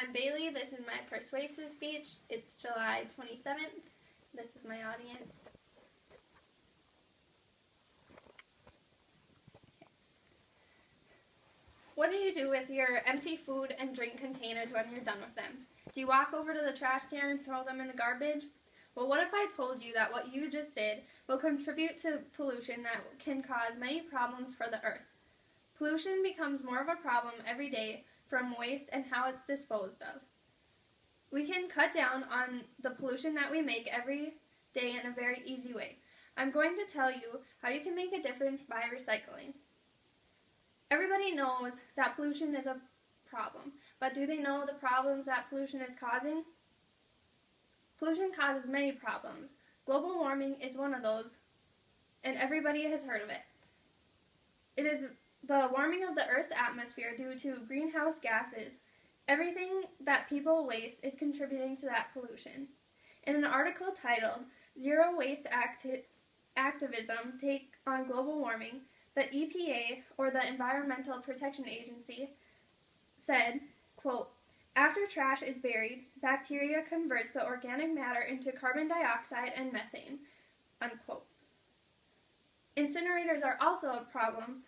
I'm Bailey. This is my persuasive speech. It's July 27th. This is my audience. What do you do with your empty food and drink containers when you're done with them? Do you walk over to the trash can and throw them in the garbage? Well, what if I told you that what you just did will contribute to pollution that can cause many problems for the earth? Pollution becomes more of a problem every day from waste and how it's disposed of. We can cut down on the pollution that we make every day in a very easy way. I'm going to tell you how you can make a difference by recycling. Everybody knows that pollution is a problem, but do they know the problems that pollution is causing? Pollution causes many problems. Global warming is one of those, and everybody has heard of it. It is the warming of the Earth's atmosphere due to greenhouse gases. Everything that people waste is contributing to that pollution. In an article titled Zero Waste Activism Take on Global Warming, the EPA, or the Environmental Protection Agency, said, quote, "After trash is buried, bacteria converts the organic matter into carbon dioxide and methane," unquote. Incinerators are also a problem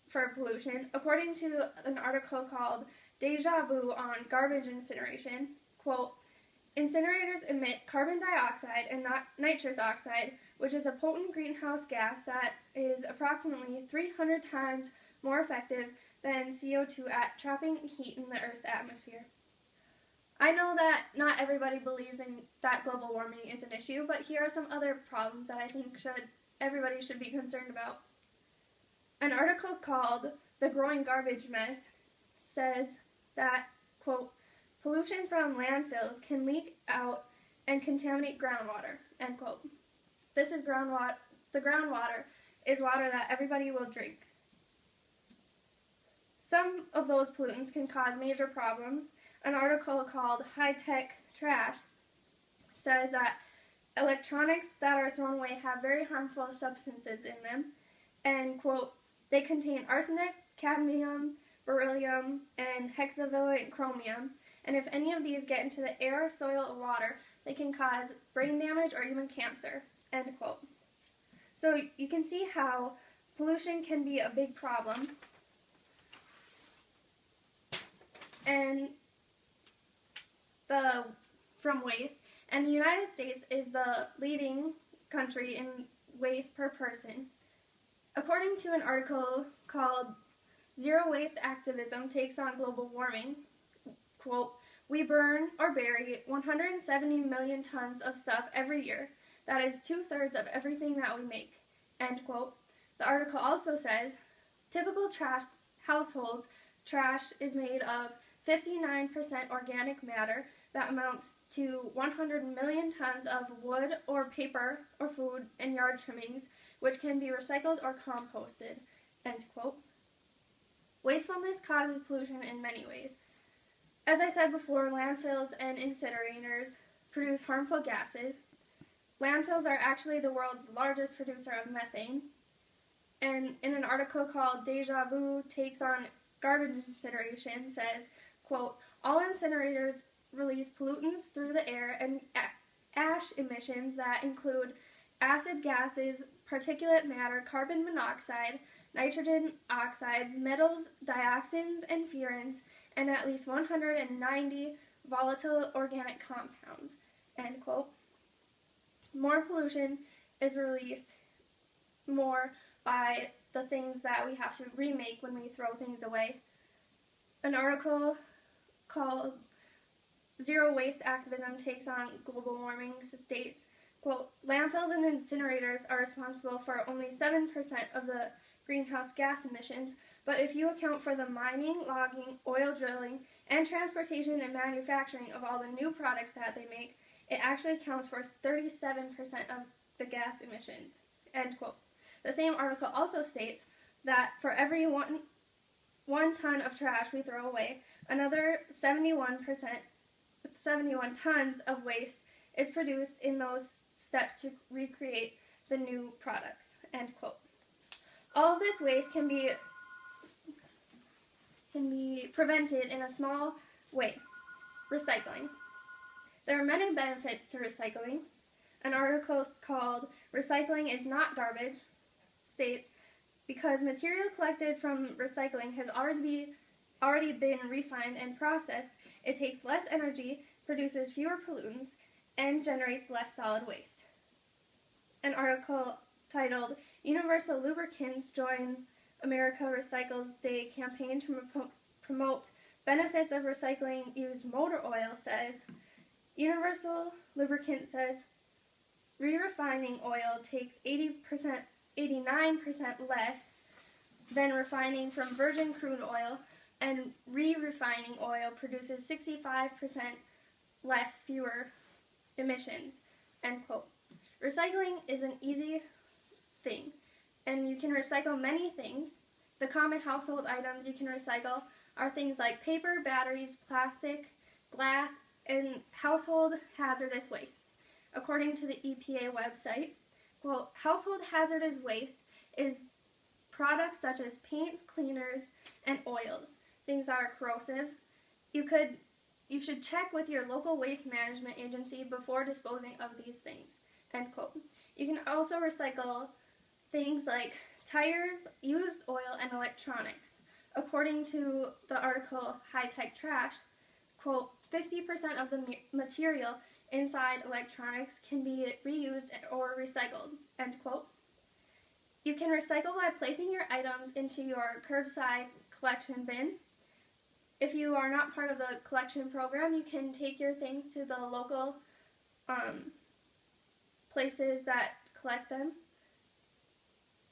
for pollution. According to an article called Deja Vu on Garbage Incineration, quote, "Incinerators emit carbon dioxide and nitrous oxide, which is a potent greenhouse gas that is approximately 300 times more effective than CO2 at trapping heat in the Earth's atmosphere." I know that not everybody believes that global warming is an issue, but here are some other problems that I think everybody should be concerned about. An article called The Growing Garbage Mess says that, quote, "Pollution from landfills can leak out and contaminate groundwater," end quote. This is groundwater. The groundwater is water that everybody will drink. Some of those pollutants can cause major problems. An article called High-Tech Trash says that electronics that are thrown away have very harmful substances in them, and, quote, "They contain arsenic, cadmium, beryllium, and hexavalent chromium, and if any of these get into the air, soil, or water, they can cause brain damage or even cancer," end quote. So you can see how pollution can be a big problem. And from waste, and the United States is the leading country in waste per person. According to an article called Zero Waste Activism Takes on Global Warming, quote, "We burn or bury 170 million tons of stuff every year. That is 2/3 of everything that we make," end quote. The article also says, typical households trash is made of 59% organic matter that amounts to 100 million tons of wood or paper or food and yard trimmings, which can be recycled or composted, end quote. Wastefulness causes pollution in many ways. As I said before, landfills and incinerators produce harmful gases. Landfills are actually the world's largest producer of methane. And in an article called Deja Vu Takes on Garbage Incineration says, quote, "All incinerators release pollutants through the air and ash emissions that include acid gases, particulate matter, carbon monoxide, nitrogen oxides, metals, dioxins, and furans, and at least 190 volatile organic compounds," end quote. More pollution is released more by the things that we have to remake when we throw things away. An article called Zero Waste Activism Takes on Global Warming states, quote, "Landfills and incinerators are responsible for only 7% of the greenhouse gas emissions, but if you account for the mining, logging, oil drilling, and transportation and manufacturing of all the new products that they make, it actually accounts for 37% of the gas emissions," end quote. The same article also states that for every one ton of trash we throw away, another 71 tons of waste is produced in those steps to recreate the new products, end quote. All of this waste can be prevented in a small way. Recycling. There are many benefits to recycling. An article called "Recycling is Not Garbage" states, because material collected from recycling has already been refined and processed, it takes less energy, produces fewer pollutants, and generates less solid waste. An article titled "Universal Lubricants Join America Recycles Day Campaign to Promote Benefits of Recycling Used Motor Oil" says, Universal Lubricant says re-refining oil takes 89% less than refining from virgin crude oil, and re-refining oil produces 65% fewer emissions, end quote. Recycling is an easy thing, and you can recycle many things. The common household items you can recycle are things like paper, batteries, plastic, glass, and household hazardous waste. According to the EPA website, quote, household hazardous waste is products such as paints, cleaners, and oils, things that are corrosive. You should check with your local waste management agency before disposing of these things, end quote. You can also recycle things like tires, used oil, and electronics. According to the article High Tech Trash, quote, 50% of the material inside electronics can be reused or recycled, end quote. You can recycle by placing your items into your curbside collection bin. If you are not part of the collection program, you can take your things to the local places that collect them.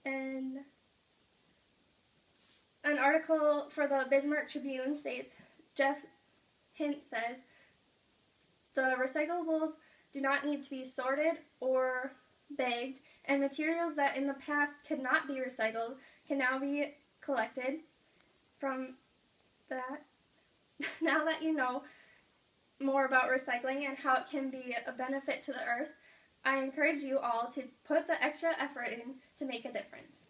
And an article for the Bismarck Tribune states, Jeff Hint says, the recyclables do not need to be sorted or bagged, and materials that in the past could not be recycled can now be collected from that. Now that you know more about recycling and how it can be a benefit to the earth, I encourage you all to put the extra effort in to make a difference.